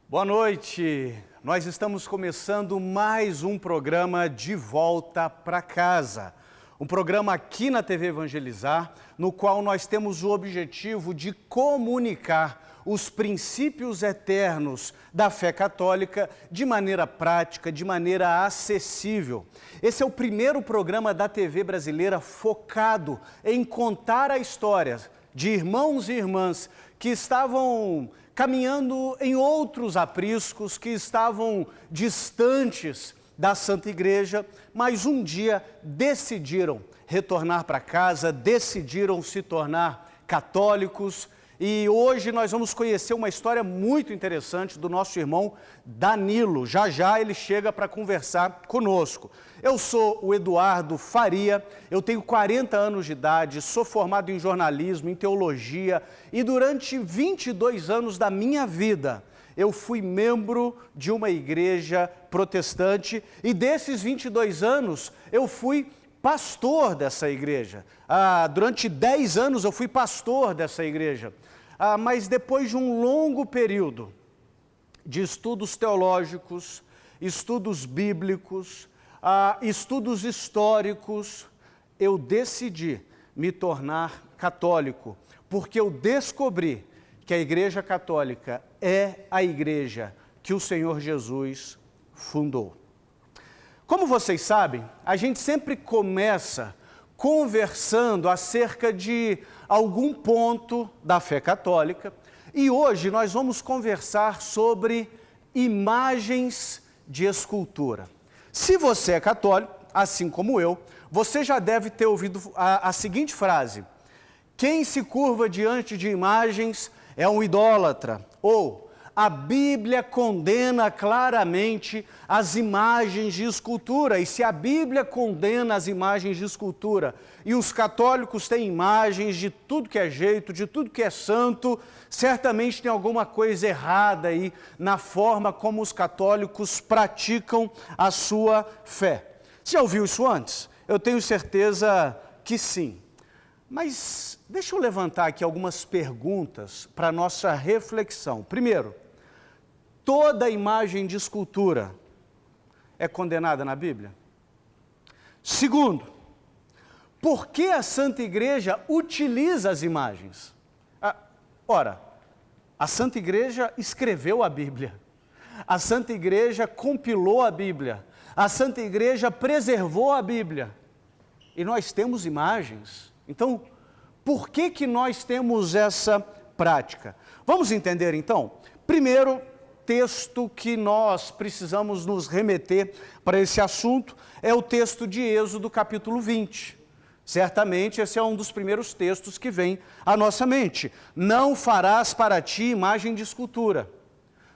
Boa noite, nós estamos começando mais um programa De Volta para Casa. Um programa aqui na TV Evangelizar, no qual nós temos o objetivo de comunicar os princípios eternos da fé católica de maneira prática, de maneira acessível. Esse é o primeiro programa da TV brasileira focado em contar a história de irmãos e irmãs que estavam caminhando em outros apriscos, que estavam distantes da Santa Igreja, mas um dia decidiram retornar para casa, decidiram se tornar católicos. E hoje nós vamos conhecer uma história muito interessante do nosso irmão Danilo. Já já ele chega para conversar conosco. Eu sou o Eduardo Faria, eu tenho 40 anos de idade, sou formado em jornalismo, em teologia e durante 22 anos da minha vida eu fui membro de uma igreja protestante e desses 22 anos eu fui pastor dessa igreja. Durante 10 anos eu fui pastor dessa igreja. Mas depois de um longo período de estudos teológicos, estudos bíblicos, estudos históricos, eu decidi me tornar católico, porque eu descobri que a Igreja Católica é a igreja que o Senhor Jesus fundou. Como vocês sabem, a gente sempre começa conversando acerca de algum ponto da fé católica e hoje nós vamos conversar sobre imagens de escultura. Se você é católico, assim como eu, você já deve ter ouvido a seguinte frase: quem se curva diante de imagens é um idólatra, ou a Bíblia condena claramente as imagens de escultura, e se a Bíblia condena as imagens de escultura, e os católicos têm imagens de tudo que é jeito, de tudo que é santo, certamente tem alguma coisa errada aí na forma como os católicos praticam a sua fé. Você já ouviu isso antes? Eu tenho certeza que sim. Mas deixa eu levantar aqui algumas perguntas para a nossa reflexão. Primeiro, toda imagem de escultura é condenada na Bíblia? Segundo, por que a Santa Igreja utiliza as imagens? Ora, a Santa Igreja escreveu a Bíblia, a Santa Igreja compilou a Bíblia, a Santa Igreja preservou a Bíblia, e nós temos imagens. Então, por que nós temos essa prática? Vamos entender então? Primeiro, texto que nós precisamos nos remeter para esse assunto é o texto de Êxodo capítulo 20. Certamente esse é um dos primeiros textos que vem à nossa mente. Não farás para ti imagem de escultura.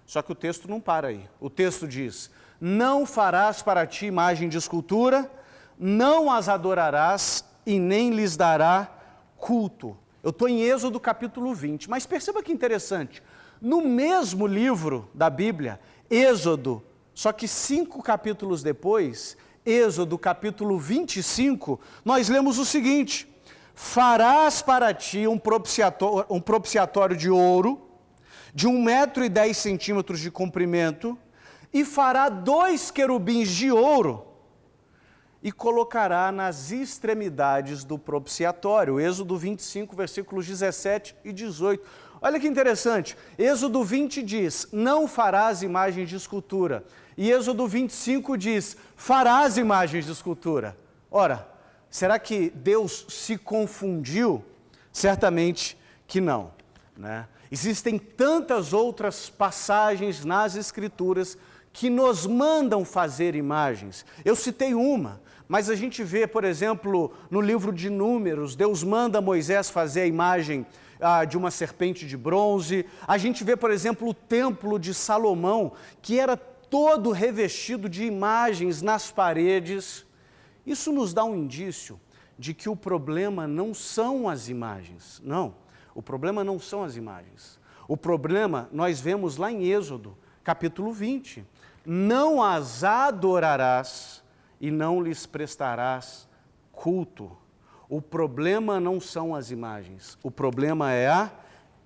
Só que o texto não para aí. O texto diz: não farás para ti imagem de escultura, não as adorarás e nem lhes dará culto. Eu estou em Êxodo capítulo 20, mas perceba que interessante. No mesmo livro da Bíblia, Êxodo, só que 5 capítulos depois, Êxodo capítulo 25, nós lemos o seguinte: farás para ti um propiciatório de ouro, de 1,10 m de comprimento, e fará 2 querubins de ouro, e colocará nas extremidades do propiciatório. Êxodo 25, versículos 17 e 18. Olha que interessante, Êxodo 20 diz: não farás imagens de escultura. E Êxodo 25 diz: farás imagens de escultura. Ora, será que Deus se confundiu? Certamente que não, né? Existem tantas outras passagens nas Escrituras que nos mandam fazer imagens. Eu citei uma, mas a gente vê, por exemplo, no livro de Números, Deus manda Moisés fazer a imagem de uma serpente de bronze. A gente vê, por exemplo, o templo de Salomão, que era todo revestido de imagens nas paredes. Isso nos dá um indício de que o problema não são as imagens. Não, o problema não são as imagens. O problema nós vemos lá em Êxodo, capítulo 20. Não as adorarás e não lhes prestarás culto. O problema não são as imagens, o problema é a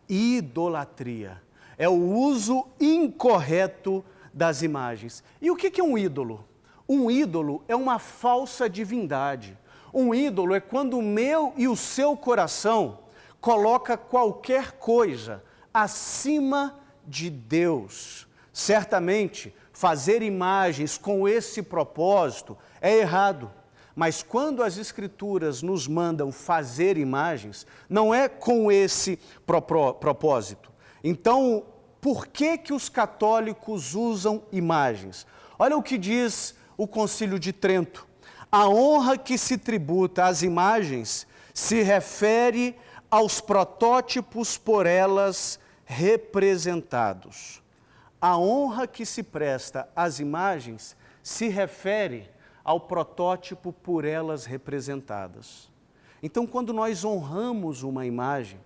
idolatria. é o uso incorreto das imagens. E o que é um ídolo? Um ídolo é uma falsa divindade. Um ídolo é quando o meu e o seu coração coloca qualquer coisa acima de Deus. Certamente, fazer imagens com esse propósito é errado. Mas quando as Escrituras nos mandam fazer imagens, não é com esse propósito. Então, por que os católicos usam imagens? Olha o que diz o Concílio de Trento. A honra que se tributa às imagens se refere aos protótipos por elas representados. A honra que se presta às imagens se refere ao protótipo por elas representadas. Então, quando nós honramos uma imagem,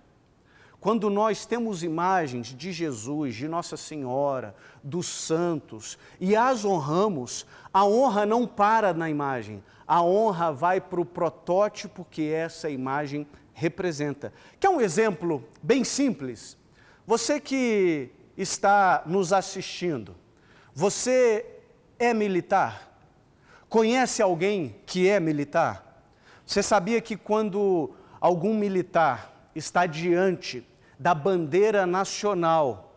quando nós temos imagens de Jesus, de Nossa Senhora, dos santos, e as honramos, a honra não para na imagem, a honra vai para o protótipo que essa imagem representa. Quer um exemplo bem simples? Você que está nos assistindo, você é militar? Conhece alguém que é militar? Você sabia que quando algum militar está diante da bandeira nacional,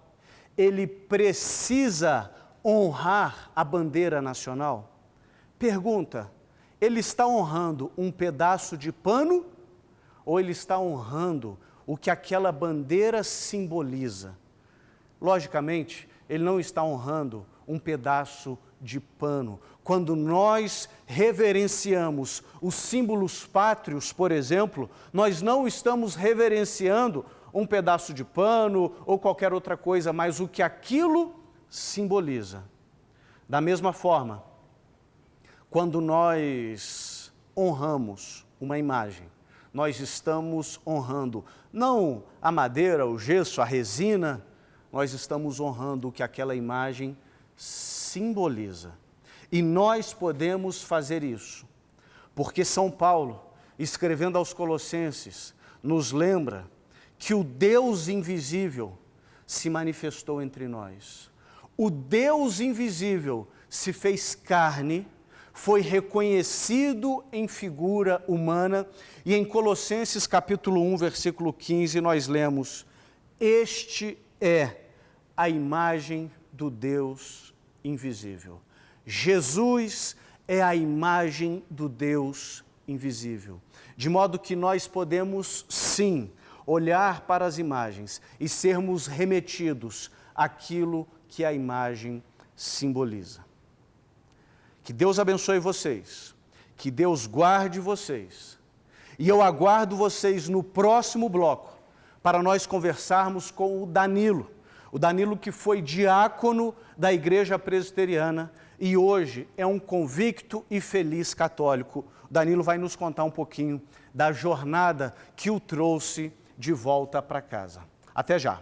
ele precisa honrar a bandeira nacional? Pergunta, ele está honrando um pedaço de pano ou ele está honrando o que aquela bandeira simboliza? Logicamente, ele não está honrando um pedaço de pano. Quando nós reverenciamos os símbolos pátrios, por exemplo, nós não estamos reverenciando um pedaço de pano ou qualquer outra coisa, mas o que aquilo simboliza. Da mesma forma, quando nós honramos uma imagem, nós estamos honrando não a madeira, o gesso, a resina, nós estamos honrando o que aquela imagem simboliza. E nós podemos fazer isso, porque São Paulo, escrevendo aos Colossenses, nos lembra que o Deus invisível se manifestou entre nós. O Deus invisível se fez carne, foi reconhecido em figura humana, e em Colossenses capítulo 1, versículo 15, nós lemos: este é a imagem do Deus invisível. Jesus é a imagem do Deus invisível. De modo que nós podemos, sim, olhar para as imagens e sermos remetidos àquilo que a imagem simboliza. Que Deus abençoe vocês, que Deus guarde vocês. E eu aguardo vocês no próximo bloco para nós conversarmos com o Danilo. O Danilo que foi diácono da Igreja Presbiteriana e hoje é um convicto e feliz católico. O Danilo vai nos contar um pouquinho da jornada que o trouxe de volta para casa. Até já!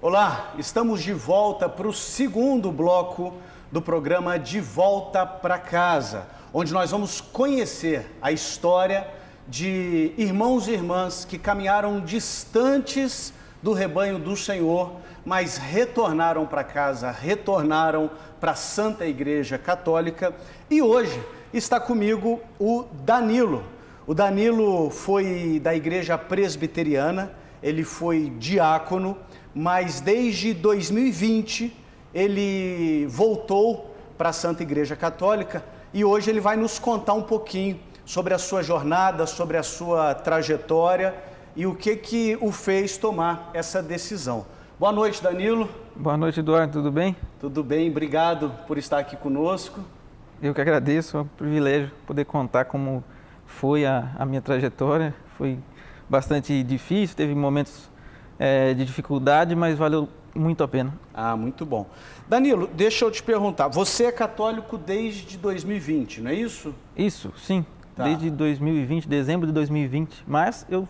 Olá, estamos de volta para o segundo bloco do programa De Volta para Casa, onde nós vamos conhecer a história de irmãos e irmãs que caminharam distantes do rebanho do Senhor, mas retornaram para casa, retornaram para a Santa Igreja Católica. E hoje está comigo o Danilo. O Danilo foi da Igreja Presbiteriana, ele foi diácono, mas desde 2020 ele voltou para a Santa Igreja Católica e hoje ele vai nos contar um pouquinho sobre a sua jornada, sobre a sua trajetória e o que o fez tomar essa decisão. Boa noite, Danilo. Boa noite, Eduardo. Tudo bem? Tudo bem, obrigado por estar aqui conosco. Eu que agradeço, é um privilégio poder contar como foi a minha trajetória. Foi bastante difícil, teve momentos de dificuldade, mas valeu muito a pena. Ah, muito bom. Danilo, deixa eu te perguntar, você é católico desde 2020, não é isso? Isso, sim. Tá. Desde 2020, dezembro de 2020. Mas eu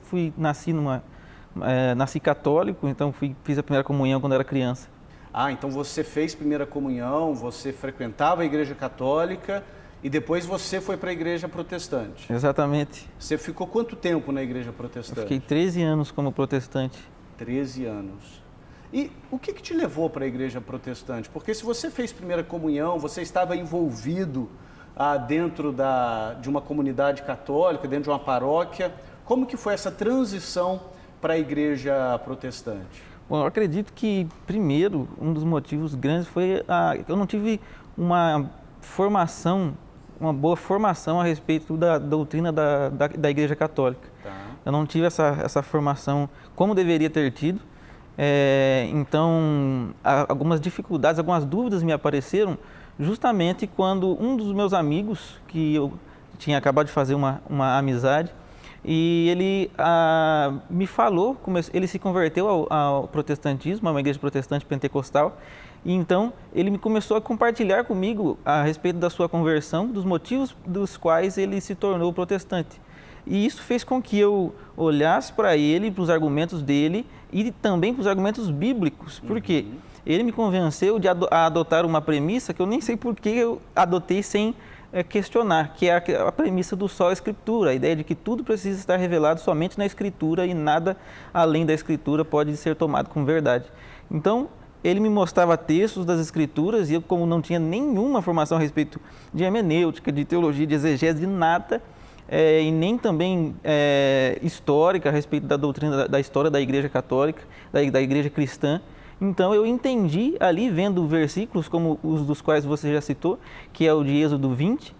nasci católico, então fiz a primeira comunhão quando era criança. Ah, então você fez primeira comunhão, você frequentava a igreja católica e depois você foi para a igreja protestante. Exatamente. Você ficou quanto tempo na igreja Eu protestante? fiquei 13 anos como protestante. 13 anos. E o que te levou para a igreja protestante? Porque se você fez primeira comunhão, você estava envolvido dentro de uma comunidade católica, dentro de uma paróquia. Como que foi essa transição para a igreja protestante? Bom, eu acredito que, primeiro, um dos motivos grandes foi que eu não tive uma boa formação a respeito da doutrina da Igreja Católica. Tá. Eu não tive essa formação como deveria ter tido. Então, algumas dificuldades, algumas dúvidas me apareceram justamente quando um dos meus amigos, que eu tinha acabado de fazer uma amizade, e ele me falou, ele se converteu ao protestantismo, a uma igreja protestante pentecostal, e então ele começou a compartilhar comigo a respeito da sua conversão, dos motivos dos quais ele se tornou protestante. E isso fez com que eu olhasse para ele, para os argumentos dele e também para os argumentos bíblicos, porque ele me convenceu a adotar uma premissa que eu nem sei por que eu adotei sem questionar, que é a premissa do só a Escritura, a ideia de que tudo precisa estar revelado somente na Escritura e nada além da Escritura pode ser tomado como verdade. Então, ele me mostrava textos das Escrituras e eu, como não tinha nenhuma formação a respeito de hermenêutica, de teologia, de exegese, de nada, e nem também histórica a respeito da doutrina, da história da Igreja Católica, da Igreja Cristã. Então eu entendi ali, vendo versículos como os dos quais você já citou, que é o de Êxodo 20,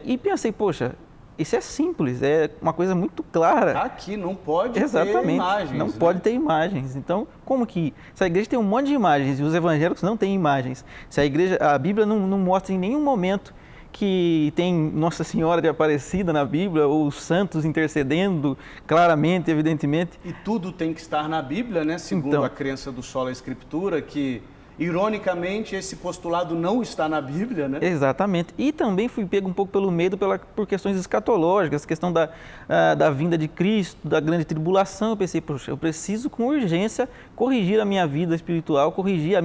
e pensei, poxa, isso é simples, é uma coisa muito clara. Aqui não pode Exatamente, ter imagens. não pode ter imagens. Então, como que... Se a igreja tem um monte de imagens e os evangélicos não têm imagens, se a Bíblia não mostra em nenhum momento que tem Nossa Senhora de Aparecida na Bíblia, ou os santos intercedendo claramente, evidentemente. E tudo tem que estar na Bíblia, né? Segundo a crença do Sola Escritura, que, ironicamente, esse postulado não está na Bíblia, né? Exatamente. E também fui pego um pouco pelo medo por questões escatológicas, questão da vinda de Cristo, da grande tribulação. Eu pensei, poxa, eu preciso com urgência corrigir a minha vida espiritual, corrigir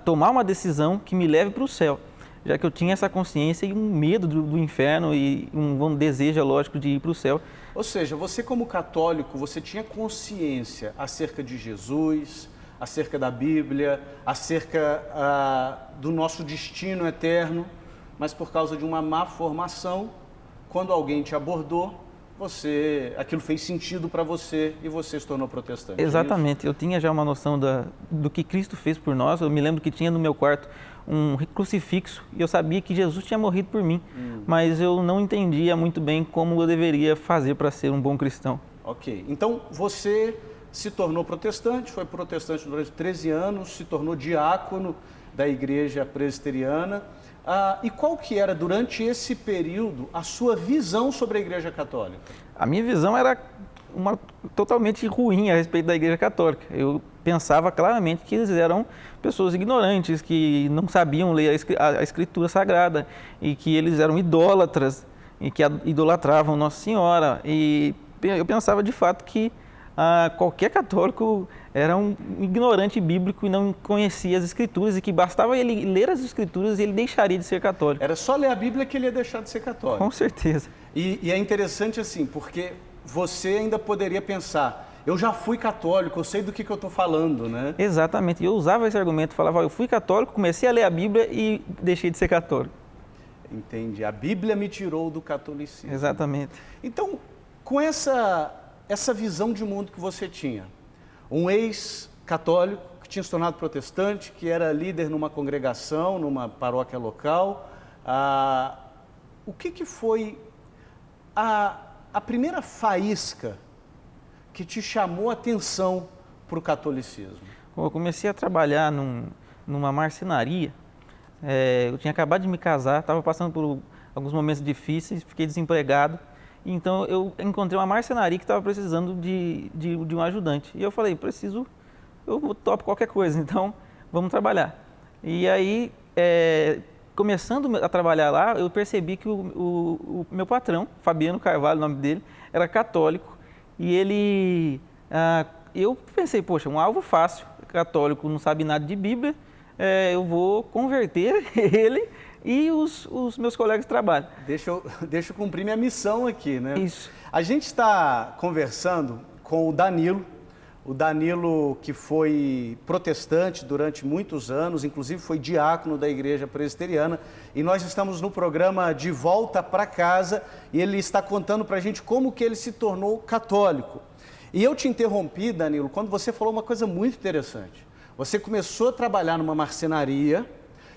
tomar uma decisão que me leve para o céu, já que eu tinha essa consciência e um medo do inferno e um desejo, lógico, de ir para o céu. Ou seja, você como católico, você tinha consciência acerca de Jesus, acerca da Bíblia, acerca do nosso destino eterno, mas por causa de uma má formação, quando alguém te abordou, aquilo fez sentido para você e você se tornou protestante. Exatamente, eu tinha já uma noção do que Cristo fez por nós. Eu me lembro que tinha no meu quarto um crucifixo e eu sabia que Jesus tinha morrido por mim, mas eu não entendia muito bem como eu deveria fazer para ser um bom cristão. Ok, então você se tornou protestante, foi protestante durante 13 anos, se tornou diácono da igreja presbiteriana. E qual que era, durante esse período, a sua visão sobre a Igreja Católica? A minha visão era totalmente ruim a respeito da Igreja Católica. Eu pensava claramente que eles eram pessoas ignorantes, que não sabiam ler a Escritura Sagrada e que eles eram idólatras e que idolatravam Nossa Senhora. E eu pensava de fato que qualquer católico era um ignorante bíblico e não conhecia as Escrituras e que bastava ele ler as Escrituras e ele deixaria de ser católico. Era só ler a Bíblia que ele ia deixar de ser católico. Com certeza. E é interessante assim, porque você ainda poderia pensar, eu já fui católico, eu sei do que eu estou falando, né? Exatamente. Eu usava esse argumento, falava, eu fui católico, comecei a ler a Bíblia e deixei de ser católico. Entendi. A Bíblia me tirou do catolicismo. Exatamente. Então, com essa visão de mundo que você tinha, um ex-católico que tinha se tornado protestante, que era líder numa congregação, numa paróquia local, o que foi a primeira faísca que te chamou a atenção para o catolicismo? Eu comecei a trabalhar numa marcenaria. Eu tinha acabado de me casar, estava passando por alguns momentos difíceis, fiquei desempregado Então eu encontrei uma marcenaria que estava precisando de um ajudante. E eu falei, eu topo qualquer coisa, então vamos trabalhar. E aí, começando a trabalhar lá, eu percebi que o meu patrão, Fabiano Carvalho, o nome dele, era católico. E eu pensei, poxa, um alvo fácil, católico, não sabe nada de Bíblia, eu vou converter ele e os meus colegas de trabalho. Deixa eu cumprir minha missão aqui, né? Isso. A gente está conversando com o Danilo que foi protestante durante muitos anos, inclusive foi diácono da Igreja Presbiteriana, e nós estamos no programa De Volta para Casa, e ele está contando para a gente como que ele se tornou católico. E eu te interrompi, Danilo, quando você falou uma coisa muito interessante. Você começou a trabalhar numa marcenaria,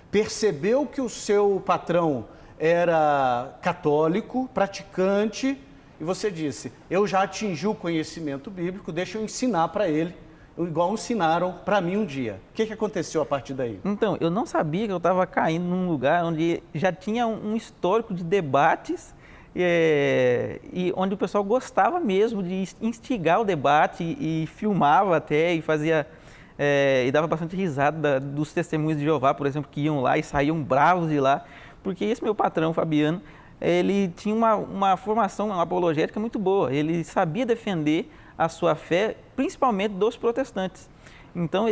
percebeu que o seu patrão era católico, praticante, e você disse, eu já atingi o conhecimento bíblico, deixa eu ensinar para ele, igual ensinaram para mim um dia. O que aconteceu a partir daí? Então, eu não sabia que eu estava caindo num lugar onde já tinha um histórico de debates, e onde o pessoal gostava mesmo de instigar o debate e filmava até e fazia... e dava bastante risada dos testemunhos de Jeová, por exemplo, que iam lá e saíam bravos de lá, porque esse meu patrão, Fabiano, ele tinha uma formação, uma apologética muito boa, ele sabia defender a sua fé, principalmente dos protestantes. Então,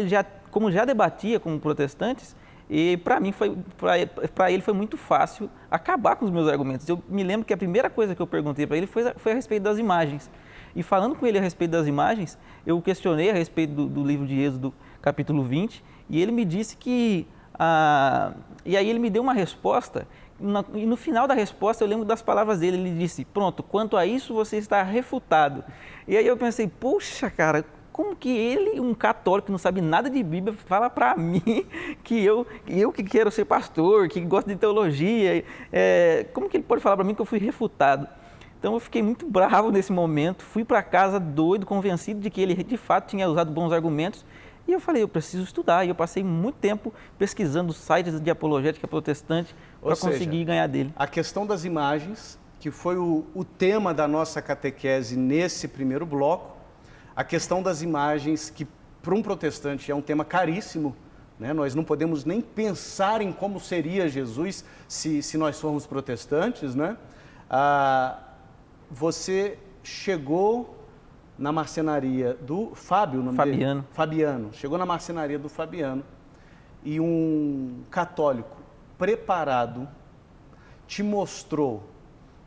como já debatia com protestantes, e para ele foi muito fácil acabar com os meus argumentos. Eu me lembro que a primeira coisa que eu perguntei para ele foi a respeito das imagens. E falando com ele a respeito das imagens, eu questionei a respeito do livro de Êxodo, capítulo 20, e ele me disse que... e aí ele me deu uma resposta, e no final da resposta eu lembro das palavras dele, ele disse, pronto, quanto a isso você está refutado. E aí eu pensei, poxa, cara, como que ele, um católico que não sabe nada de Bíblia, fala para mim que eu que quero ser pastor, que gosto de teologia, como que ele pode falar para mim que eu fui refutado? Então eu fiquei muito bravo nesse momento, fui para casa doido, convencido de que ele de fato tinha usado bons argumentos, e eu falei, eu preciso estudar, e eu passei muito tempo pesquisando sites de apologética protestante para conseguir ganhar dele. A questão das imagens, que foi o tema da nossa catequese nesse primeiro bloco, a questão das imagens, que para um protestante é um tema caríssimo, né? Nós não podemos nem pensar em como seria Jesus se nós formos protestantes, né? Você chegou na marcenaria do Fábio, Fabiano. Fabiano. Chegou na marcenaria do Fabiano e um católico preparado te mostrou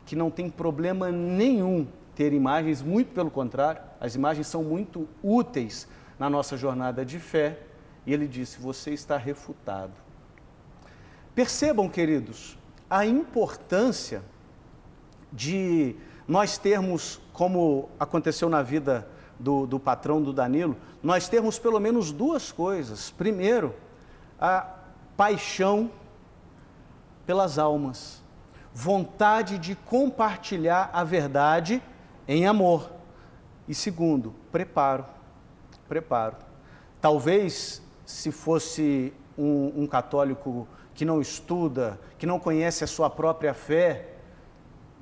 que não tem problema nenhum ter imagens, muito pelo contrário, as imagens são muito úteis na nossa jornada de fé, e ele disse, você está refutado. Percebam, queridos, a importância de nós termos, como aconteceu na vida do patrão do Danilo, nós termos pelo menos duas coisas. Primeiro, a paixão pelas almas, vontade de compartilhar a verdade em amor. E segundo, preparo. Talvez, se fosse um católico que não estuda, que não conhece a sua própria fé,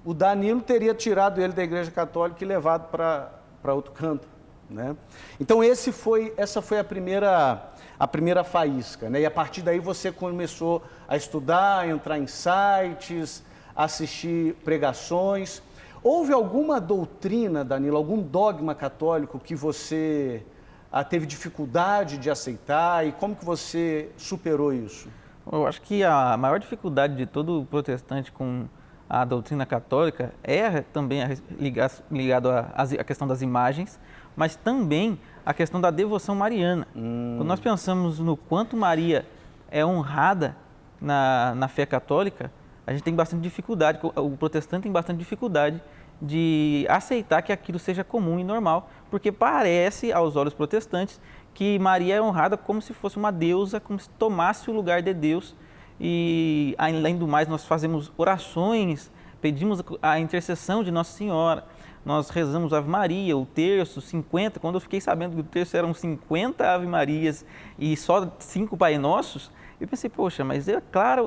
o Danilo teria tirado ele da Igreja Católica e levado para outro canto, né? Então essa foi a primeira faísca, né? E a partir daí você começou a estudar, a entrar em sites, assistir pregações. Houve alguma doutrina, Danilo, algum dogma católico que você teve dificuldade de aceitar, e como que você superou isso? Eu acho que a maior dificuldade de todo protestante com a doutrina católica também ligado à questão das imagens, mas também a questão da devoção mariana. Quando nós pensamos no quanto Maria é honrada na fé católica, a gente tem bastante dificuldade, o protestante tem bastante dificuldade de aceitar que aquilo seja comum e normal, porque parece, aos olhos protestantes, que Maria é honrada como se fosse uma deusa, como se tomasse o lugar de Deus. E, além do mais, nós fazemos orações, pedimos a intercessão de Nossa Senhora, nós rezamos Ave Maria, o terço, 50, quando eu fiquei sabendo que o terço eram 50 Ave Marias e só 5 Pai Nossos, eu pensei, poxa, mas é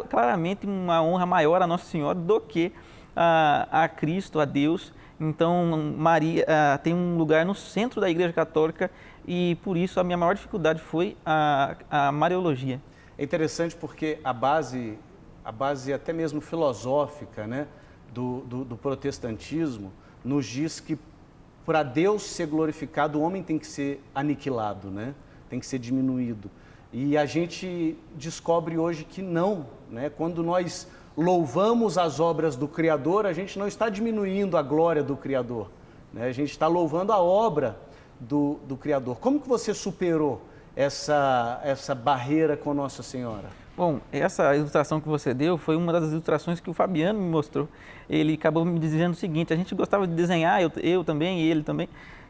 claramente uma honra maior a Nossa Senhora do que a Cristo, a Deus, Então, Maria tem um lugar no centro da Igreja Católica e, por isso, a minha maior dificuldade foi a Mariologia. É interessante porque a base até mesmo filosófica, né, do protestantismo nos diz que para Deus ser glorificado, o homem tem que ser aniquilado, né? Tem que ser diminuído. E a gente descobre hoje que não, né? Quando nós louvamos as obras do Criador, a gente não está diminuindo a glória do Criador, né? A gente está louvando a obra do Criador. Como que você superou essa barreira com Nossa Senhora? Bom, essa ilustração que você deu foi uma das ilustrações que o Fabiano me mostrou. Ele acabou me dizendo o seguinte: a gente gostava de desenhar, eu também e ele também,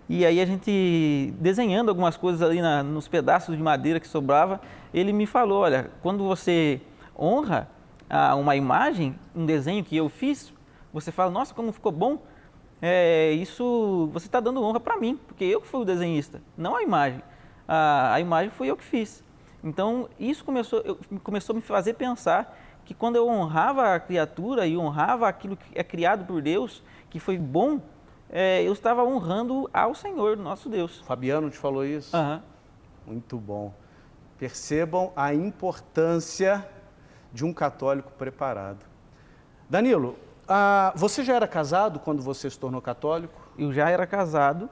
e aí a gente desenhando algumas coisas ali nos pedaços de madeira que sobrava, ele me falou: olha, quando você honra uma imagem, um desenho que eu fiz, você fala, nossa, como ficou bom, isso você está dando honra para mim, porque eu que fui o desenhista, não a imagem. A imagem fui eu que fiz. Então, isso começou a me fazer pensar que quando eu honrava a criatura e honrava aquilo que é criado por Deus, que foi bom, eu estava honrando ao Senhor, nosso Deus. Fabiano te falou isso? Uhum. Muito bom. Percebam a importância de um católico preparado. Danilo, você já era casado quando você se tornou católico? Eu já era casado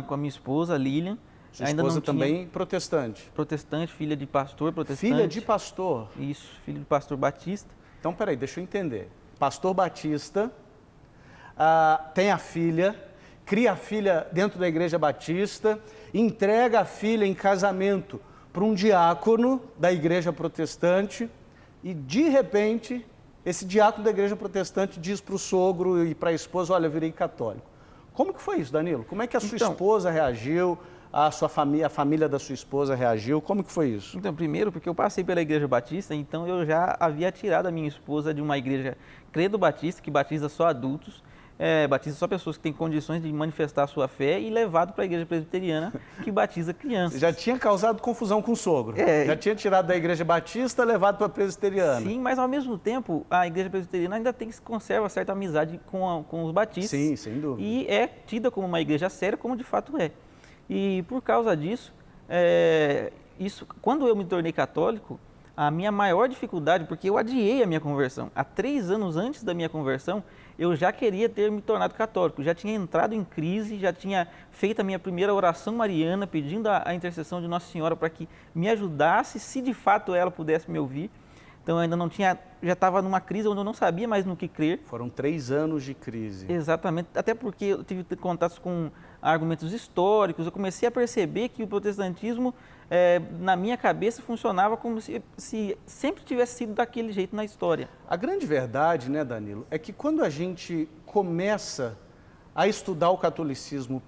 com a minha esposa, Lilian. Sua esposa também protestante? Protestante, filha de pastor protestante. Filha de pastor? Isso, filho de pastor batista. Então, peraí, deixa eu entender. Pastor batista, tem a filha, cria a filha dentro da igreja batista, entrega a filha em casamento para um diácono da igreja protestante e, de repente, esse diácono da igreja protestante diz para o sogro e para a esposa, olha, eu virei católico. Como que foi isso, Danilo? Como é que a sua esposa reagiu? A família da sua esposa reagiu? Como que foi isso? Então, primeiro, porque eu passei pela igreja batista, então eu já havia tirado a minha esposa de uma igreja credo batista, que batiza só adultos, batiza só pessoas que têm condições de manifestar a sua fé, e levado para a igreja presbiteriana, que batiza crianças. Já tinha causado confusão com o sogro. Já tinha tirado da igreja batista, levado para a presbiteriana. Sim, mas ao mesmo tempo, a igreja presbiteriana ainda conserva certa amizade com os batistas. Sim, sem dúvida. E é tida como uma igreja séria, como de fato é. E por causa disso, quando eu me tornei católico, a minha maior dificuldade, porque eu adiei a minha conversão. Há 3 anos antes da minha conversão, eu já queria ter me tornado católico, já tinha entrado em crise, já tinha feito a minha primeira oração mariana, pedindo a intercessão de Nossa Senhora para que me ajudasse, se de fato ela pudesse me ouvir. Então eu ainda não tinha, já estava numa crise onde eu não sabia mais no que crer. Foram 3 anos de crise. Exatamente, até porque eu tive contatos com argumentos históricos, eu comecei a perceber que o protestantismo, na minha cabeça, funcionava como se sempre tivesse sido daquele jeito na história. A grande verdade, né, Danilo, é que quando a gente começa a estudar o catolicismo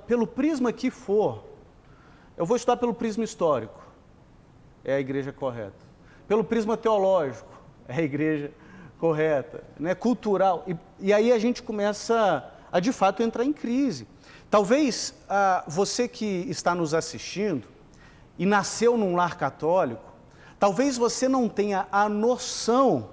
pelo prisma que for, eu vou estudar pelo prisma histórico, é a igreja correta. Pelo prisma teológico, é a igreja correta, né? Cultural, e aí a gente começa a de fato entrar em crise. Talvez você que está nos assistindo e nasceu num lar católico, talvez você não tenha a noção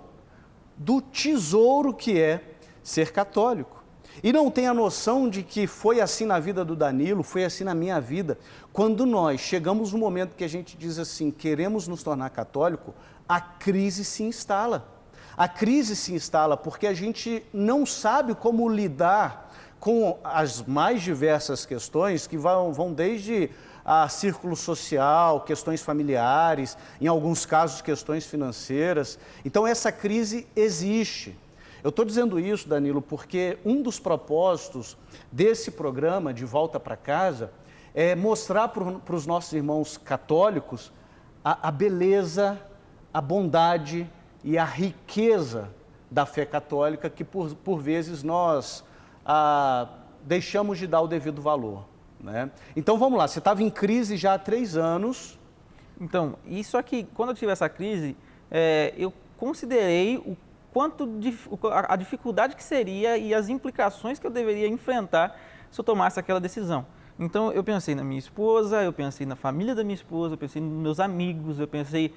do tesouro que é ser católico. E não tenha a noção de que foi assim na vida do Danilo, foi assim na minha vida. Quando nós chegamos no momento que a gente diz assim, queremos nos tornar católico, a crise se instala. A crise se instala porque a gente não sabe como lidar com as mais diversas questões que vão desde círculo social, questões familiares, em alguns casos questões financeiras. Então essa crise existe. Eu estou dizendo isso, Danilo, porque um dos propósitos desse programa de Volta para Casa é mostrar para os nossos irmãos católicos a beleza, a bondade e a riqueza da fé católica que por vezes nós deixamos de dar o devido valor, né? Então vamos lá, você estava em crise já há 3 anos. Então, isso aqui, quando eu tive essa crise, eu considerei a dificuldade que seria e as implicações que eu deveria enfrentar se eu tomasse aquela decisão. Então eu pensei na minha esposa, eu pensei na família da minha esposa, eu pensei nos meus amigos, eu pensei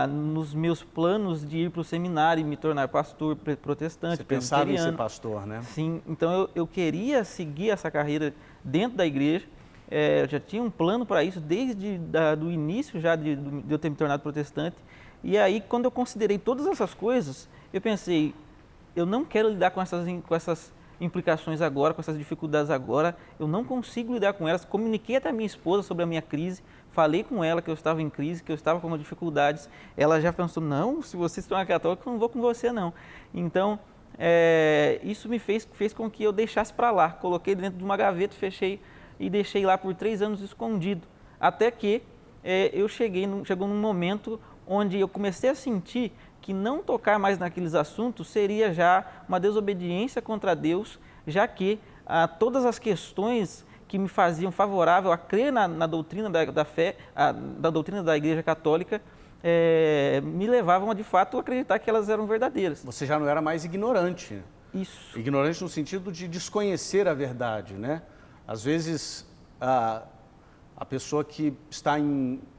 nos meus planos de ir para o seminário e me tornar pastor protestante. Você pensava em ser pastor, né? Sim, então eu queria seguir essa carreira dentro da igreja. Eu já tinha um plano para isso desde do início já de eu ter me tornado protestante. E aí, quando eu considerei todas essas coisas, eu pensei, eu não quero lidar com essas implicações agora, com essas dificuldades agora, eu não consigo lidar com elas. Comuniquei até a minha esposa sobre a minha crise, falei com ela que eu estava em crise, que eu estava com dificuldades. Ela já pensou, não, se você se tornar católico, eu não vou com você não. Então, isso me fez com que eu deixasse para lá, coloquei dentro de uma gaveta, fechei e deixei lá por 3 anos escondido, até que chegou num momento onde eu comecei a sentir que não tocar mais naqueles assuntos seria já uma desobediência contra Deus, já que todas as questões que me faziam favorável a crer na doutrina da fé, da doutrina da Igreja Católica, me levavam a de fato acreditar que elas eram verdadeiras. Você já não era mais ignorante. Isso. Ignorante no sentido de desconhecer a verdade, né? Às vezes, a pessoa que está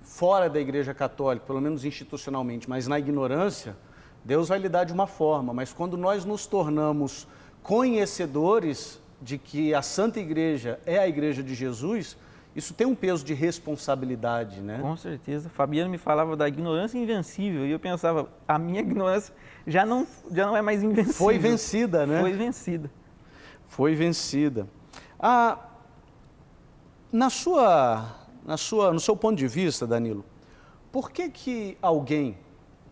fora da Igreja Católica, pelo menos institucionalmente, mas na ignorância, Deus vai lidar de uma forma. Mas quando nós nos tornamos conhecedores de que a Santa Igreja é a Igreja de Jesus, isso tem um peso de responsabilidade, né? Com certeza. Fabiano me falava da ignorância invencível e eu pensava, a minha ignorância já não é mais invencível. Foi vencida, né? Foi vencida. Foi vencida. No seu ponto de vista, Danilo, por que alguém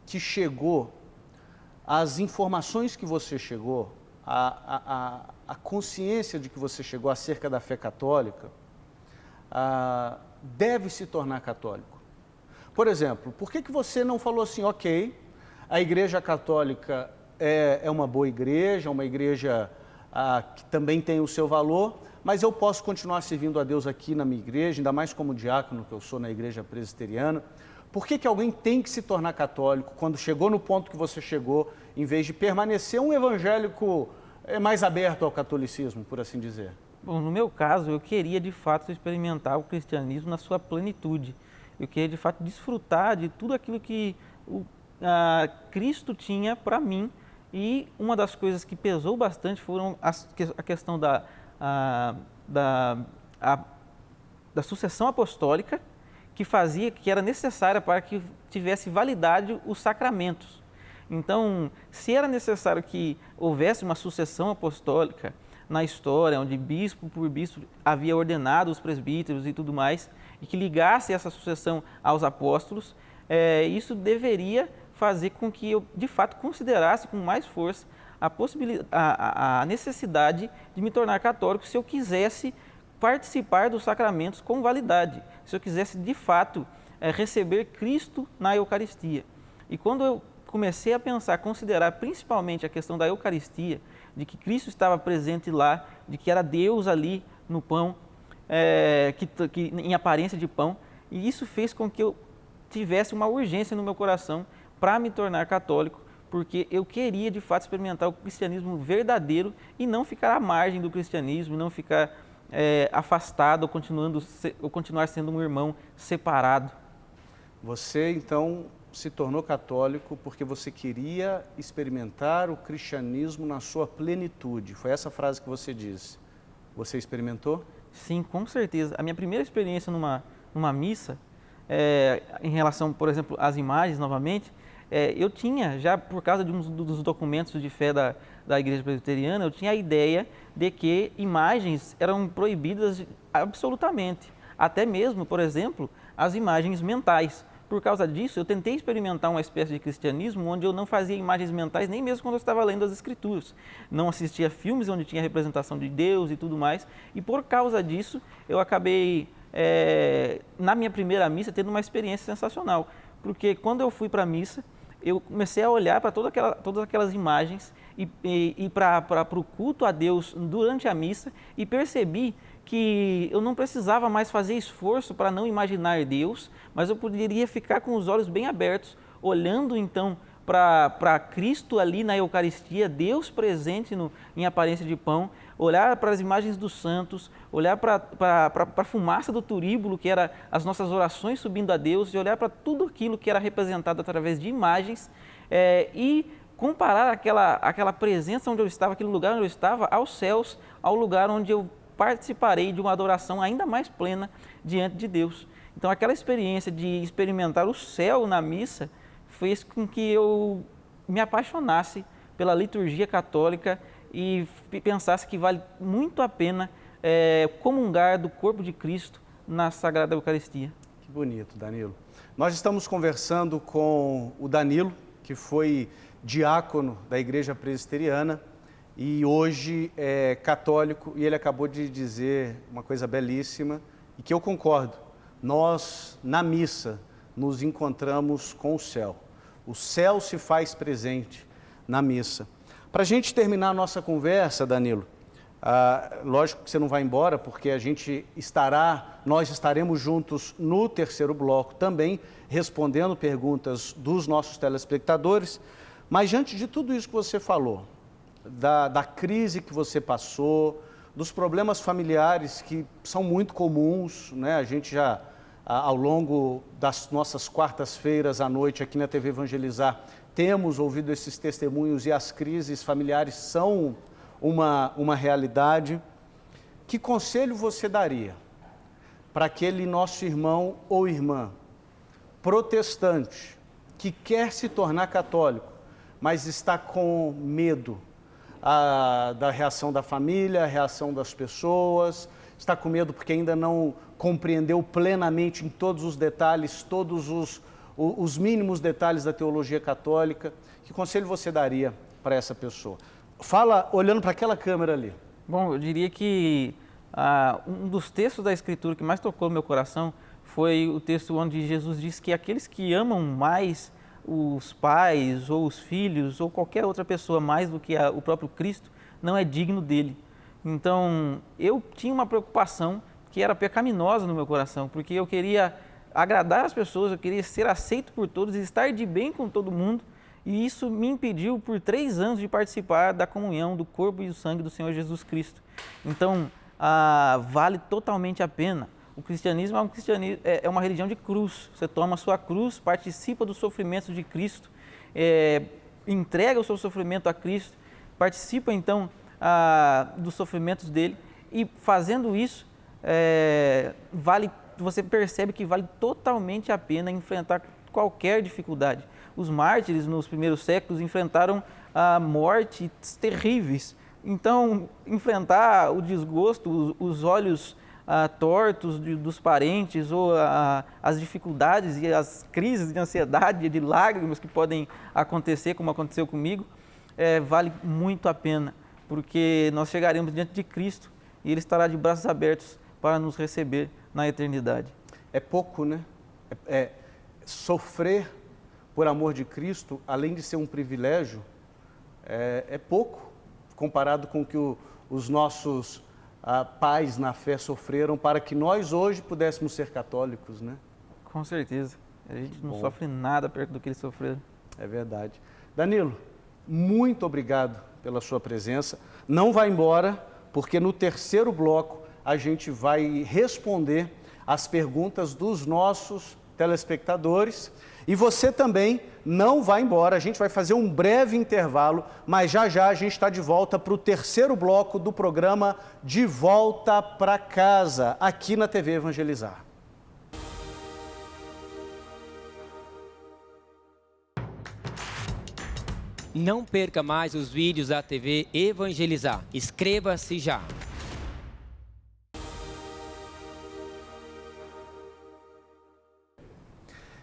que chegou às informações que você chegou, a consciência de que você chegou acerca da fé católica, deve se tornar católico? Por exemplo, por que você não falou assim, ok, a Igreja Católica é uma boa igreja, uma igreja que também tem o seu valor, mas eu posso continuar servindo a Deus aqui na minha igreja, ainda mais como diácono que eu sou na igreja presbiteriana. Por que alguém tem que se tornar católico quando chegou no ponto que você chegou, em vez de permanecer um evangélico mais aberto ao catolicismo, por assim dizer? Bom, no meu caso, eu queria de fato experimentar o cristianismo na sua plenitude. Eu queria de fato desfrutar de tudo aquilo que Cristo tinha para mim. E uma das coisas que pesou bastante foram a questão da sucessão apostólica, que era necessária para que tivesse validade os sacramentos. Então, se era necessário que houvesse uma sucessão apostólica na história, onde bispo por bispo havia ordenado os presbíteros e tudo mais, e que ligasse essa sucessão aos apóstolos, isso deveria fazer com que eu, de fato, considerasse com mais força a necessidade de me tornar católico se eu quisesse participar dos sacramentos com validade, se eu quisesse, de fato, receber Cristo na Eucaristia. E quando eu comecei a pensar, considerar principalmente a questão da Eucaristia, de que Cristo estava presente lá, de que era Deus ali no pão, em aparência de pão, e isso fez com que eu tivesse uma urgência no meu coração para me tornar católico, porque eu queria de fato experimentar o cristianismo verdadeiro e não ficar à margem do cristianismo, não ficar afastado ou continuar sendo um irmão separado. Você então se tornou católico porque você queria experimentar o cristianismo na sua plenitude. Foi essa frase que você disse. Você experimentou? Sim, com certeza. A minha primeira experiência numa missa, em relação, por exemplo, às imagens novamente, eu tinha, já por causa de um dos documentos de fé da Igreja Presbiteriana, eu tinha a ideia de que imagens eram proibidas absolutamente. Até mesmo, por exemplo, as imagens mentais. Por causa disso, eu tentei experimentar uma espécie de cristianismo onde eu não fazia imagens mentais, nem mesmo quando eu estava lendo as Escrituras. Não assistia filmes onde tinha representação de Deus e tudo mais. E por causa disso, eu acabei, na minha primeira missa, tendo uma experiência sensacional. Porque quando eu fui para a missa, eu comecei a olhar para todas aquelas imagens e para o culto a Deus durante a missa e percebi que eu não precisava mais fazer esforço para não imaginar Deus, mas eu poderia ficar com os olhos bem abertos, olhando então para Cristo ali na Eucaristia, Deus presente em aparência de pão, olhar para as imagens dos santos, olhar para a fumaça do turíbulo, que era as nossas orações subindo a Deus, e olhar para tudo aquilo que era representado através de imagens e comparar aquela presença onde eu estava, aquele lugar onde eu estava, aos céus, ao lugar onde eu participarei de uma adoração ainda mais plena diante de Deus. Então, aquela experiência de experimentar o céu na missa fez com que eu me apaixonasse pela liturgia católica e pensasse que vale muito a pena comungar do corpo de Cristo na Sagrada Eucaristia. Que bonito, Danilo. Nós estamos conversando com o Danilo, que foi diácono da Igreja Presbiteriana e hoje é católico, e ele acabou de dizer uma coisa belíssima e que eu concordo. Nós, na missa, nos encontramos com o céu. O céu se faz presente na missa. Para a gente terminar a nossa conversa, Danilo, lógico que você não vai embora, porque nós estaremos juntos no terceiro bloco também, respondendo perguntas dos nossos telespectadores. Mas diante de tudo isso que você falou, da crise que você passou, dos problemas familiares que são muito comuns, né? A gente já, ao longo das nossas quartas-feiras à noite aqui na TV Evangelizar, temos ouvido esses testemunhos e as crises familiares são uma realidade. Que conselho você daria para aquele nosso irmão ou irmã protestante que quer se tornar católico, mas está com medo da reação da família, a reação das pessoas, está com medo porque ainda não compreendeu plenamente em todos os detalhes, todos os mínimos detalhes da teologia católica? Que conselho você daria para essa pessoa? Fala olhando para aquela câmera ali. Bom, eu diria que um dos textos da Escritura que mais tocou no meu coração foi o texto onde Jesus diz que aqueles que amam mais os pais ou os filhos ou qualquer outra pessoa mais do que o próprio Cristo não é digno dele. Então, eu tinha uma preocupação que era pecaminosa no meu coração, porque eu queria agradar as pessoas, eu queria ser aceito por todos e estar de bem com todo mundo, e isso me impediu por 3 anos de participar da comunhão do corpo e do sangue do Senhor Jesus Cristo. Então, vale totalmente a pena. O cristianismo é uma religião de cruz. Você toma a sua cruz, participa do sofrimento de Cristo, entrega o seu sofrimento a Cristo, participa então dos sofrimentos dele, e fazendo isso, você percebe que vale totalmente a pena enfrentar qualquer dificuldade. Os mártires nos primeiros séculos enfrentaram mortes terríveis. Então, enfrentar o desgosto, os olhos tortos dos parentes ou as dificuldades e as crises de ansiedade, de lágrimas que podem acontecer, como aconteceu comigo, vale muito a pena, porque nós chegaremos diante de Cristo e Ele estará de braços abertos para nos receber na eternidade. É pouco, né? Sofrer por amor de Cristo, além de ser um privilégio, é pouco comparado com o que os nossos pais na fé sofreram para que nós hoje pudéssemos ser católicos, né? Com certeza. A gente não sofre nada perto do que eles sofreram. É verdade. Danilo, muito obrigado pela sua presença. Não vá embora, porque no terceiro bloco a gente vai responder as perguntas dos nossos telespectadores. E você também não vai embora, a gente vai fazer um breve intervalo, mas já a gente está de volta para o terceiro bloco do programa De Volta para Casa, aqui na TV Evangelizar. Não perca mais os vídeos da TV Evangelizar. Inscreva-se já!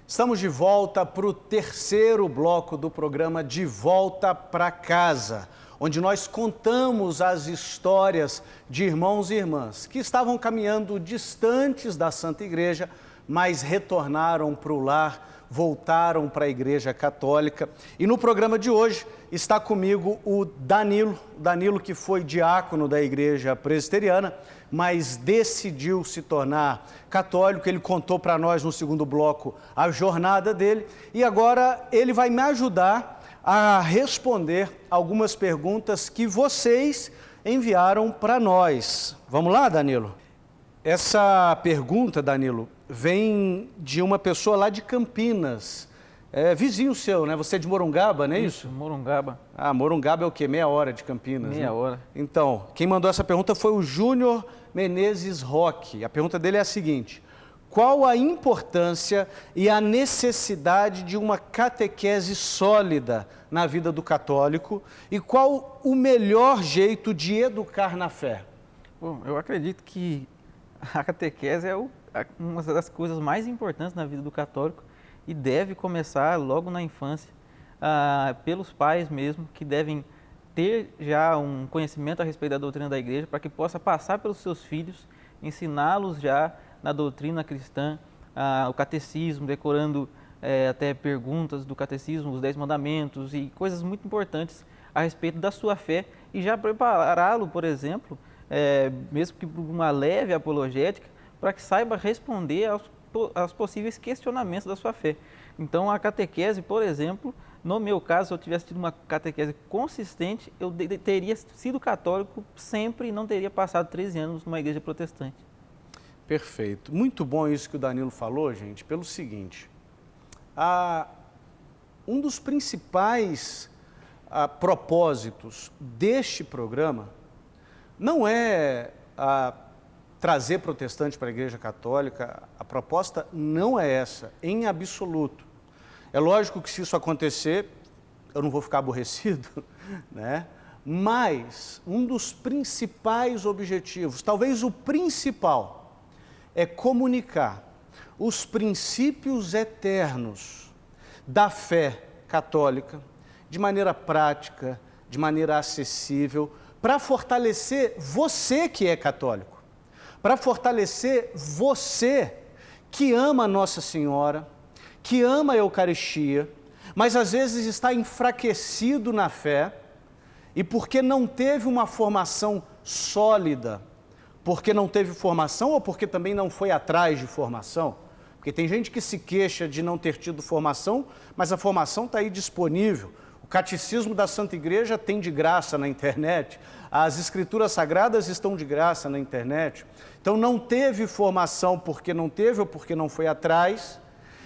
Estamos de volta para o terceiro bloco do programa De Volta para Casa, onde nós contamos as histórias de irmãos e irmãs que estavam caminhando distantes da Santa Igreja, mas retornaram para o lar, voltaram para a Igreja Católica. E no programa de hoje está comigo o Danilo que foi diácono da Igreja Presbiteriana, mas decidiu se tornar católico. Ele contou para nós no segundo bloco a jornada dele e agora ele vai me ajudar a responder algumas perguntas que vocês enviaram para nós. Vamos lá, Danilo? Essa pergunta, Danilo, vem de uma pessoa lá de Campinas. É vizinho seu, né? Você é de Morungaba, não é isso? Morungaba. Ah, Morungaba é o quê? Meia hora de Campinas, Meia hora. Então, quem mandou essa pergunta foi o Júnior Menezes Roque. A pergunta dele é a seguinte: qual a importância e a necessidade de uma catequese sólida na vida do católico e qual o melhor jeito de educar na fé? Bom, eu acredito que a catequese é uma das coisas mais importantes na vida do católico e deve começar logo na infância, pelos pais mesmo, que devem ter já um conhecimento a respeito da doutrina da igreja para que possa passar pelos seus filhos, ensiná-los já na doutrina cristã, o catecismo, decorando até perguntas do catecismo, os 10 mandamentos e coisas muito importantes a respeito da sua fé e já prepará-lo, por exemplo, mesmo que por uma leve apologética, para que saiba responder aos possíveis questionamentos da sua fé. Então, a catequese, por exemplo, no meu caso, se eu tivesse tido uma catequese consistente, eu teria sido católico sempre e não teria passado 13 anos numa igreja protestante. Perfeito. Muito bom isso que o Danilo falou, gente, pelo seguinte. Um dos principais propósitos deste programa não é trazer protestantes para a Igreja Católica. A proposta não é essa, em absoluto. É lógico que se isso acontecer, eu não vou ficar aborrecido, né? Mas um dos principais objetivos, talvez o principal, é comunicar os princípios eternos da fé católica de maneira prática, de maneira acessível, para fortalecer você que é católico, para fortalecer você que ama Nossa Senhora, que ama a Eucaristia, mas às vezes está enfraquecido na fé e porque não teve uma formação sólida, porque não teve formação ou porque também não foi atrás de formação. Porque tem gente que se queixa de não ter tido formação, mas a formação está aí disponível. O Catecismo da Santa Igreja tem de graça na internet, as Escrituras Sagradas estão de graça na internet. Então não teve formação porque não teve ou porque não foi atrás,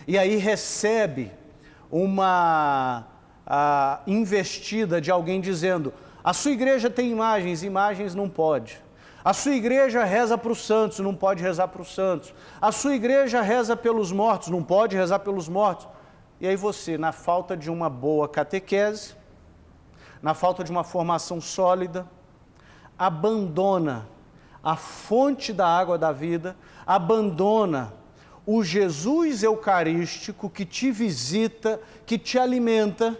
e aí recebe uma investida de alguém dizendo: a sua igreja tem imagens não pode. A sua igreja reza para os santos, não pode rezar para os santos. A sua igreja reza pelos mortos, não pode rezar pelos mortos. E aí você, na falta de uma boa catequese, na falta de uma formação sólida, abandona a fonte da água da vida, abandona o Jesus eucarístico que te visita, que te alimenta,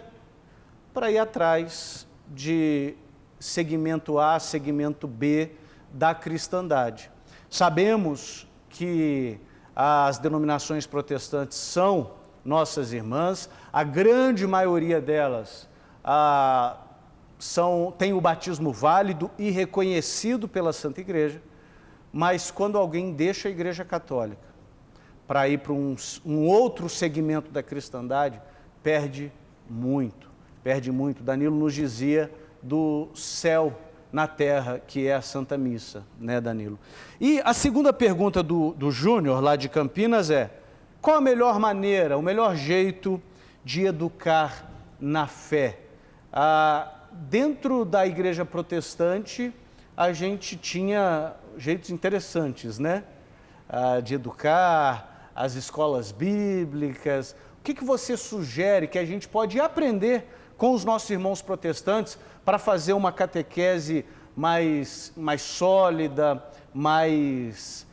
para ir atrás de segmento A, segmento B da cristandade. Sabemos que as denominações protestantes são nossas irmãs, a grande maioria delas tem o batismo válido e reconhecido pela Santa Igreja, mas quando alguém deixa a Igreja Católica para ir para um outro segmento da cristandade, perde muito. Danilo nos dizia do céu na terra, que é a Santa Missa, né, Danilo? E a segunda pergunta do Júnior, lá de Campinas, é: qual a melhor maneira, o melhor jeito de educar na fé? Dentro da igreja protestante, a gente tinha jeitos interessantes, né? De educar, as escolas bíblicas. O que você sugere que a gente pode aprender com os nossos irmãos protestantes para fazer uma catequese mais sólida, mais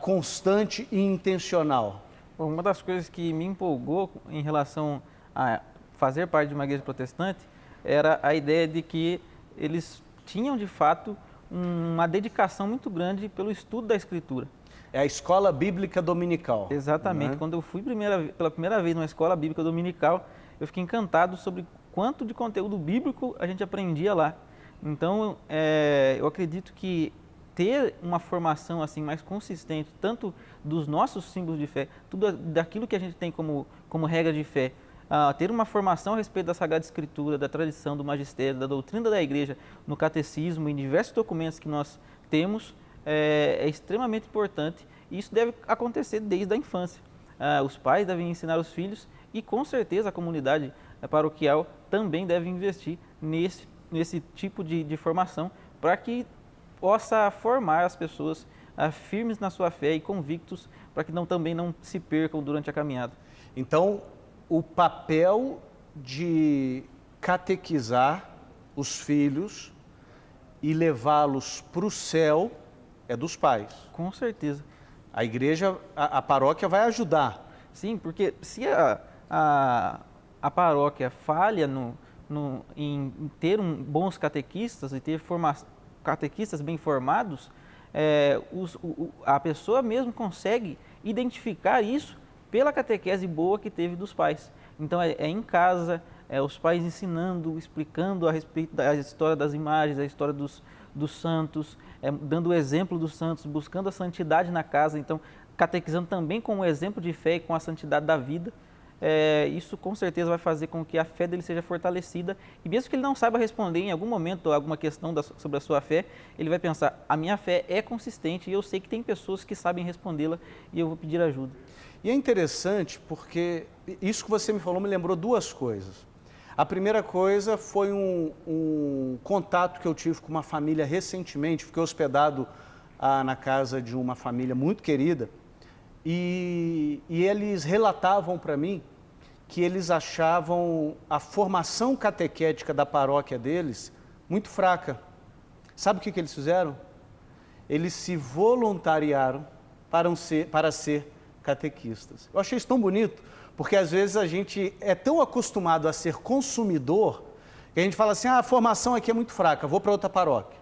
constante e intencional? Bom, uma das coisas que me empolgou em relação a fazer parte de uma igreja protestante era a ideia de que eles tinham, de fato, uma dedicação muito grande pelo estudo da Escritura. É a escola bíblica dominical. Exatamente. Quando eu fui pela primeira vez numa escola bíblica dominical, eu fiquei encantado sobre quanto de conteúdo bíblico a gente aprendia lá. Então, eu acredito que ter uma formação assim mais consistente, tanto dos nossos símbolos de fé, tudo daquilo que a gente tem como regra de fé, ter uma formação a respeito da Sagrada Escritura, da tradição, do magistério, da doutrina da igreja, no catecismo e em diversos documentos que nós temos, é extremamente importante e isso deve acontecer desde a infância. Os pais devem ensinar os filhos e com certeza a comunidade paroquial também deve investir nesse tipo de formação para que possa formar as pessoas firmes na sua fé e convictos para que também não se percam durante a caminhada. Então, o papel de catequizar os filhos e levá-los para o céu é dos pais. Com certeza. A igreja, a paróquia vai ajudar. Sim, porque se a paróquia falha em ter bons catequistas e ter catequistas bem formados, a pessoa mesmo consegue identificar isso pela catequese boa que teve dos pais. Então é em casa, os pais ensinando, explicando a respeito da história das imagens, a história dos santos, dando o exemplo dos santos, buscando a santidade na casa, então catequizando também com o exemplo de fé e com a santidade da vida. Isso com certeza vai fazer com que a fé dele seja fortalecida e mesmo que ele não saiba responder em algum momento alguma questão sobre a sua fé, ele vai pensar, a minha fé é consistente e eu sei que tem pessoas que sabem respondê-la e eu vou pedir ajuda. E é interessante porque isso que você me falou me lembrou duas coisas. A primeira coisa foi um contato que eu tive com uma família recentemente, fiquei hospedado na casa de uma família muito querida e eles relatavam para mim que eles achavam a formação catequética da paróquia deles muito fraca. Sabe o que eles fizeram? Eles se voluntariaram para ser catequistas. Eu achei isso tão bonito, porque às vezes a gente é tão acostumado a ser consumidor, que a gente fala assim, a formação aqui é muito fraca, vou para outra paróquia.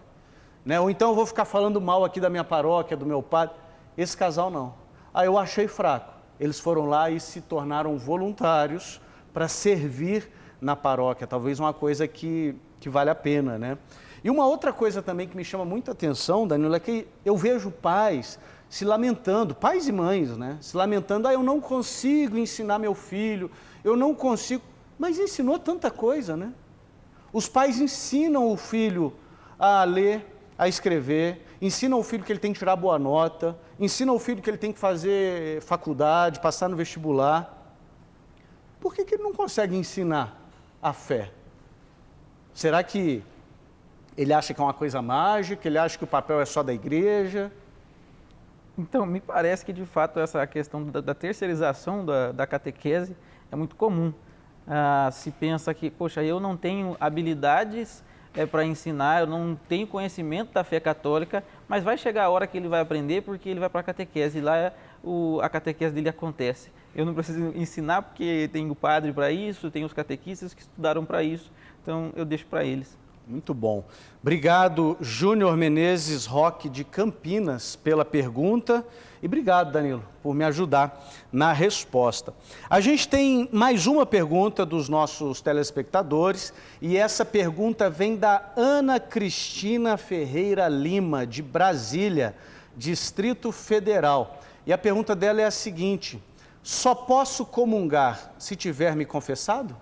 Né? Ou então eu vou ficar falando mal aqui da minha paróquia, do meu padre. Esse casal não. Eu achei fraco. Eles foram lá e se tornaram voluntários para servir na paróquia, talvez uma coisa que vale a pena, né? E uma outra coisa também que me chama muita atenção, Danilo, é que eu vejo pais se lamentando, pais e mães, né? Se lamentando, eu não consigo ensinar meu filho, eu não consigo... Mas ensinou tanta coisa, né? Os pais ensinam o filho a ler, a escrever, ensinam o filho que ele tem que tirar boa nota, ensinam o filho que ele tem que fazer faculdade, passar no vestibular. Por que ele não consegue ensinar a fé? Será que ele acha que é uma coisa mágica, ele acha que o papel é só da igreja? Então, me parece que, de fato, essa questão da terceirização da catequese é muito comum. Se pensa que, poxa, eu não tenho habilidades para ensinar, eu não tenho conhecimento da fé católica, mas vai chegar a hora que ele vai aprender porque ele vai para a catequese e lá a catequese dele acontece. Eu não preciso ensinar porque tem o padre para isso, tem os catequistas que estudaram para isso, então eu deixo para eles. Muito bom. Obrigado, Júnior Menezes Roque, de Campinas, pela pergunta. E obrigado, Danilo, por me ajudar na resposta. A gente tem mais uma pergunta dos nossos telespectadores, e essa pergunta vem da Ana Cristina Ferreira Lima, de Brasília, Distrito Federal. E a pergunta dela é a seguinte: só posso comungar se tiver me confessado?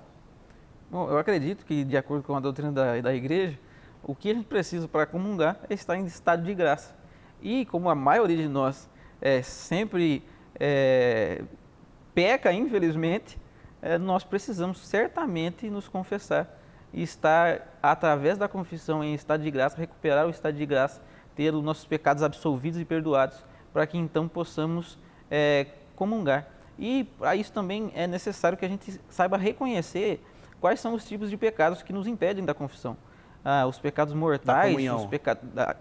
Bom, eu acredito que, de acordo com a doutrina da igreja, o que a gente precisa para comungar é estar em estado de graça. E como a maioria de nós sempre peca, infelizmente, nós precisamos certamente nos confessar e estar, através da confissão em estado de graça, recuperar o estado de graça, ter os nossos pecados absolvidos e perdoados, para que então possamos comungar. E para isso também é necessário que a gente saiba reconhecer quais são os tipos de pecados que nos impedem da confissão. Os pecados mortais,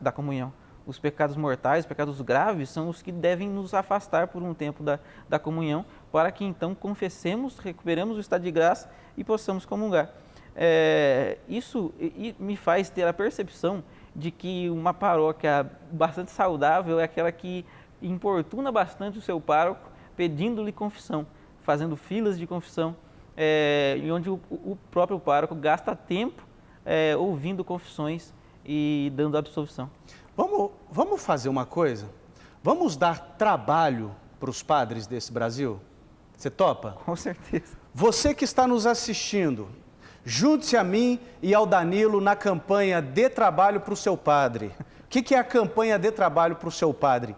da comunhão. Os pecados mortais, os pecados graves, são os que devem nos afastar por um tempo da comunhão, para que então confessemos, recuperemos o estado de graça e possamos comungar. Isso me faz ter a percepção de que uma paróquia bastante saudável é aquela que importuna bastante o seu pároco, pedindo-lhe confissão, fazendo filas de confissão, e onde o próprio pároco gasta tempo ouvindo confissões e dando absolvição. Vamos fazer uma coisa? Vamos dar trabalho para os padres desse Brasil? Você topa? Com certeza. Você que está nos assistindo, junte-se a mim e ao Danilo na campanha Dê Trabalho para o Seu Padre. O que é a campanha Dê Trabalho para o Seu Padre?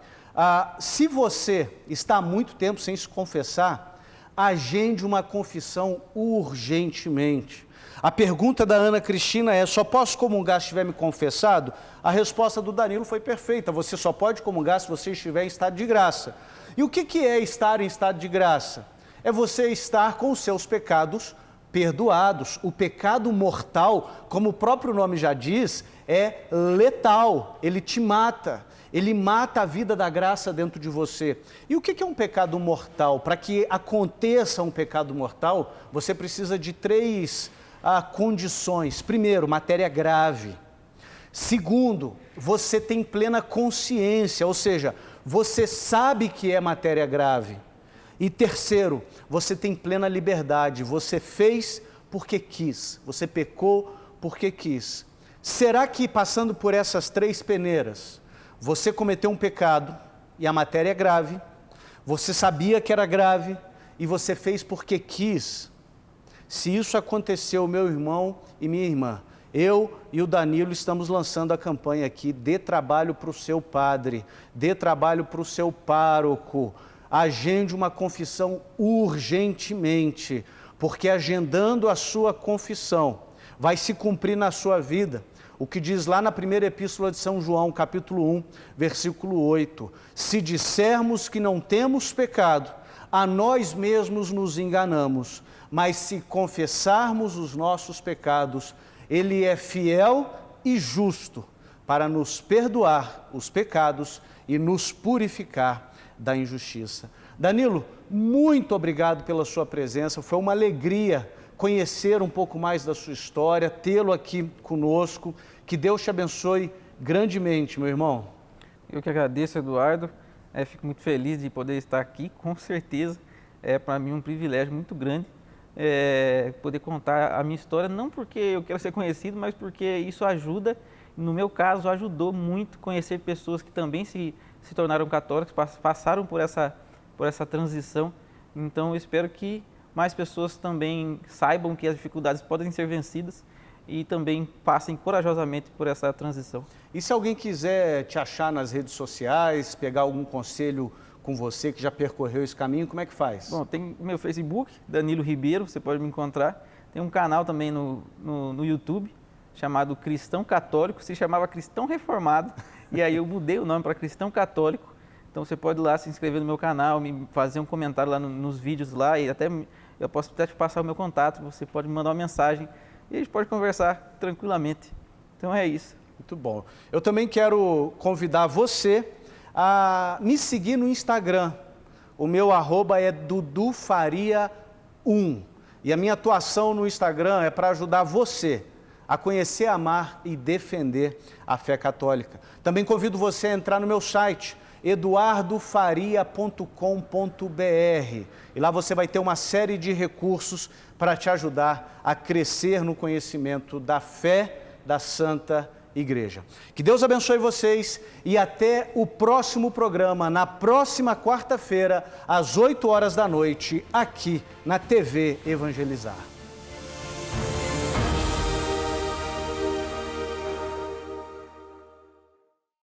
Se você está há muito tempo sem se confessar, agende uma confissão urgentemente. A pergunta da Ana Cristina é: só posso comungar se estiver me confessado? A resposta do Danilo foi perfeita: você só pode comungar se você estiver em estado de graça. E o que é estar em estado de graça? É você estar com os seus pecados perdoados. O pecado mortal, como o próprio nome já diz, é letal, ele te mata. Ele mata a vida da graça dentro de você. E o que é um pecado mortal? Para que aconteça um pecado mortal, você precisa de três condições. Primeiro, matéria grave. Segundo, você tem plena consciência, ou seja, você sabe que é matéria grave. E terceiro, você tem plena liberdade. Você fez porque quis. Você pecou porque quis. Será que passando por essas três peneiras, você cometeu um pecado e a matéria é grave, você sabia que era grave e você fez porque quis? Se isso aconteceu, meu irmão e minha irmã, eu e o Danilo estamos lançando a campanha aqui: dê trabalho para o seu padre, dê trabalho para o seu pároco, agende uma confissão urgentemente, porque agendando a sua confissão, vai se cumprir na sua vida o que diz lá na primeira epístola de São João, capítulo 1, versículo 8. Se dissermos que não temos pecado, a nós mesmos nos enganamos, mas se confessarmos os nossos pecados, Ele é fiel e justo para nos perdoar os pecados e nos purificar da injustiça. Danilo, muito obrigado pela sua presença, foi uma alegria conhecer um pouco mais da sua história, tê-lo aqui conosco. Que Deus te abençoe grandemente, meu irmão. Eu que agradeço, Eduardo. Fico muito feliz de poder estar aqui, com certeza. É para mim um privilégio muito grande poder contar a minha história, não porque eu quero ser conhecido, mas porque isso ajuda, no meu caso, ajudou muito conhecer pessoas que também se tornaram católicos, passaram por essa transição. Então, eu espero que mais pessoas também saibam que as dificuldades podem ser vencidas e também passem corajosamente por essa transição. E se alguém quiser te achar nas redes sociais, pegar algum conselho com você que já percorreu esse caminho, como é que faz? Bom, tem meu Facebook, Danilo Ribeiro, você pode me encontrar. Tem um canal também no YouTube, chamado Cristão Católico, se chamava Cristão Reformado, e aí eu mudei o nome para Cristão Católico. Então você pode ir lá se inscrever no meu canal, me fazer um comentário lá nos vídeos lá, e até eu posso até te passar o meu contato, você pode me mandar uma mensagem e a gente pode conversar tranquilamente. Então é isso. Muito bom. Eu também quero convidar você a me seguir no Instagram. O meu @ é dudufaria1 e a minha atuação no Instagram é para ajudar você a conhecer, amar e defender a fé católica. Também convido você a entrar no meu site, eduardofaria.com.br, e lá você vai ter uma série de recursos para te ajudar a crescer no conhecimento da fé da Santa Igreja. Que Deus abençoe vocês e até o próximo programa, na próxima quarta-feira, às 8 horas da noite, aqui na TV Evangelizar.